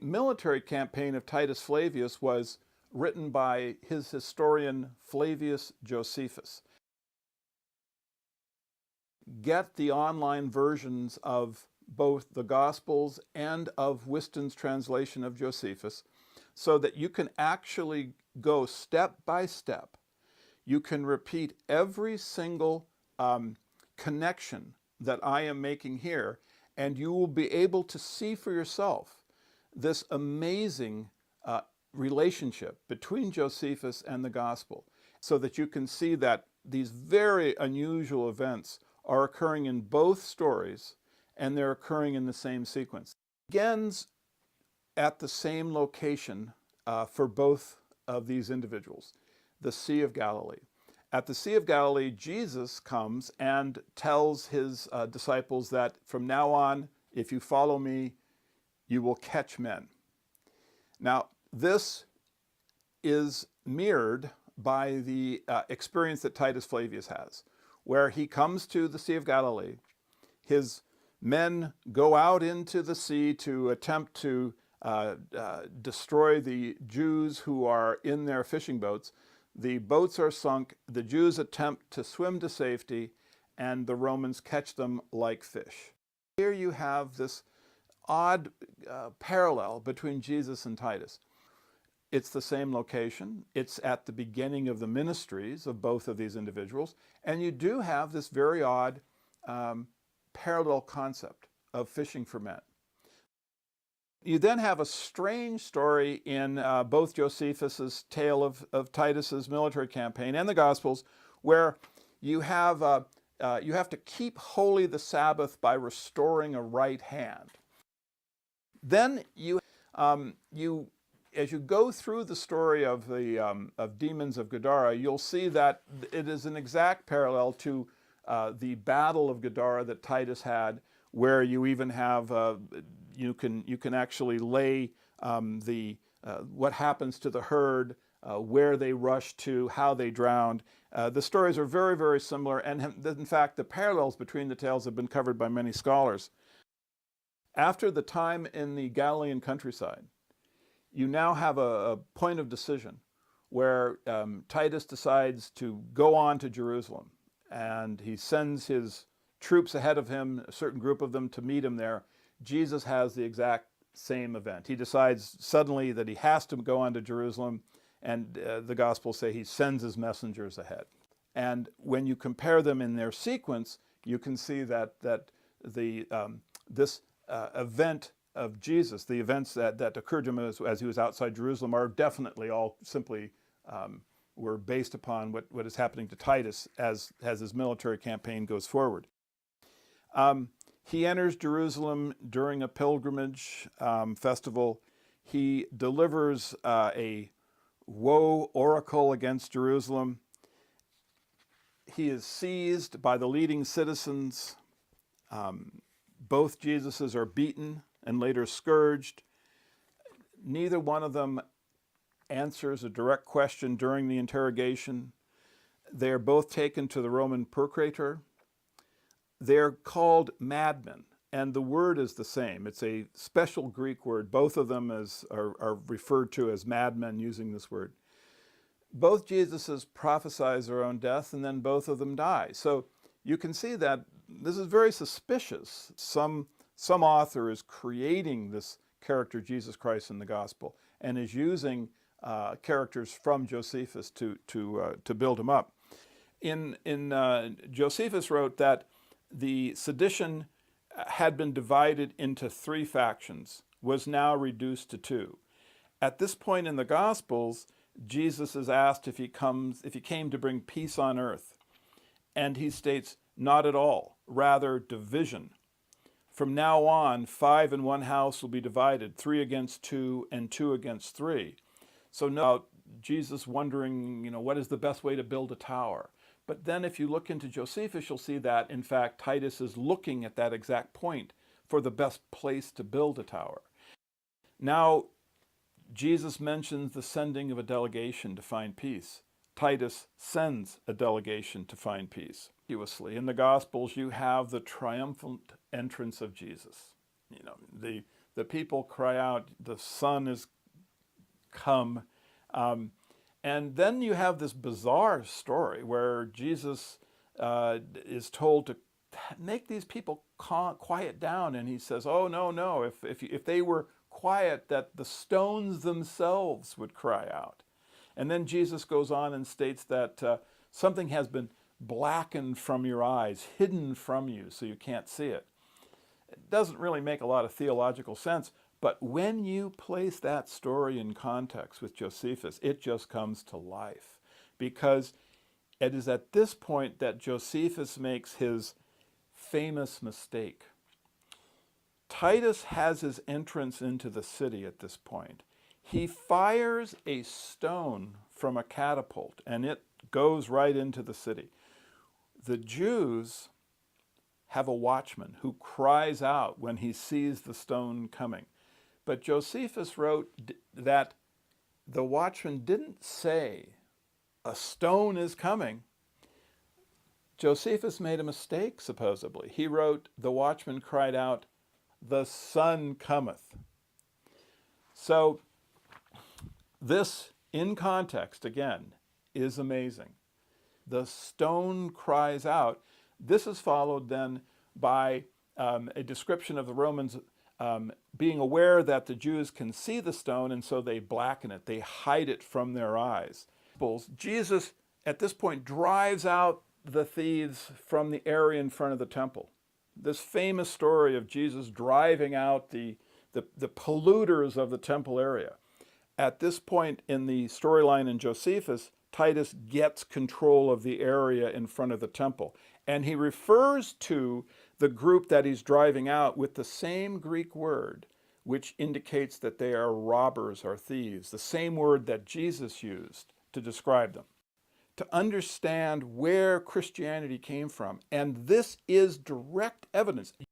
military campaign of Titus Flavius was written by his historian Flavius Josephus. Get the online versions of both the Gospels and of Whiston's translation of Josephus so that you can actually go step by step. You can repeat every single connection that I am making here, and you will be able to see for yourself this amazing relationship between Josephus and the Gospel, so that you can see that these very unusual events are occurring in both stories, and they're occurring in the same sequence. It begins at the same location for both of these individuals, the Sea of Galilee. At the Sea of Galilee, Jesus comes and tells his disciples that from now on, if you follow me, you will catch men. Now, this is mirrored by the experience that Titus Flavius has, where he comes to the Sea of Galilee. His men go out into the sea to attempt to destroy the Jews who are in their fishing boats. The boats are sunk, the Jews attempt to swim to safety, and the Romans catch them like fish. Here you have this odd parallel between Jesus and Titus. It's the same location. It's at the beginning of the ministries of both of these individuals. And you do have this very odd parallel concept of fishing for men. You then have a strange story in both Josephus's tale of Titus's military campaign and the Gospels, where you have to keep holy the Sabbath by restoring a right hand. Then as you go through the story of the demons of Gadara, you'll see that it is an exact parallel to the Battle of Gadara that Titus had, where you even have you can actually lay what happens to the herd, where they rush to, how they drowned. The stories are very, very similar, and in fact, the parallels between the tales have been covered by many scholars. After the time in the Galilean countryside, you now have a point of decision where Titus decides to go on to Jerusalem, and he sends his troops ahead of him, a certain group of them, to meet him there. Jesus has the exact same event. He decides suddenly that he has to go on to Jerusalem, and the Gospels say he sends his messengers ahead. And when you compare them in their sequence, you can see that this event of Jesus, the events that occurred to him as he was outside Jerusalem, are definitely all simply were based upon what is happening to Titus as his military campaign goes forward. He enters Jerusalem during a pilgrimage festival. He delivers a woe oracle against Jerusalem. He is seized by the leading citizens. Both Jesuses are beaten and later scourged. Neither one of them answers a direct question during the interrogation. They are both taken to the Roman procurator. They're called madmen, and the word is the same. It's a special Greek word. Both of them are referred to as madmen using this word. Both Jesuses prophesize their own death, and then both of them die. So you can see that this is very suspicious. Some author is creating this character, Jesus Christ, in the Gospel, and is using characters from Josephus to build him up. Josephus wrote that the sedition had been divided into 3 factions, was now reduced to 2. At this point in the Gospels, Jesus is asked if he came to bring peace on earth. And he states, not at all, rather division. From now on, 5 in one house will be divided, 3 against 2 and 2 against 3. So now Jesus wondering, what is the best way to build a tower? But then if you look into Josephus, you'll see that, in fact, Titus is looking at that exact point for the best place to build a tower. Now, Jesus mentions the sending of a delegation to find peace. Titus sends a delegation to find peace. In the Gospels, you have the triumphant entrance of Jesus. The the people cry out, the Son is come. And then you have this bizarre story where Jesus is told to make these people quiet down, and he says, oh, no, no, if they were quiet, that the stones themselves would cry out. And then Jesus goes on and states that something has been blackened from your eyes, hidden from you, so you can't see it. It doesn't really make a lot of theological sense, but when you place that story in context with Josephus, it just comes to life, because it is at this point that Josephus makes his famous mistake. Titus has his entrance into the city at this point. He fires a stone from a catapult, and it goes right into the city. The Jews have a watchman who cries out when he sees the stone coming. But Josephus wrote that the watchman didn't say, a stone is coming. Josephus made a mistake, supposedly. He wrote, the watchman cried out, the Son cometh. So this, in context, again, is amazing. The stone cries out. This is followed then by a description of the Romans being aware that the Jews can see the stone, and so they blacken it. They hide it from their eyes. Jesus, at this point, drives out the thieves from the area in front of the temple. This famous story of Jesus driving out the polluters of the temple area. At this point in the storyline in Josephus, Titus gets control of the area in front of the temple. And he refers to the group that he's driving out with the same Greek word, which indicates that they are robbers or thieves, the same word that Jesus used to describe them. To understand where Christianity came from, and this is direct evidence.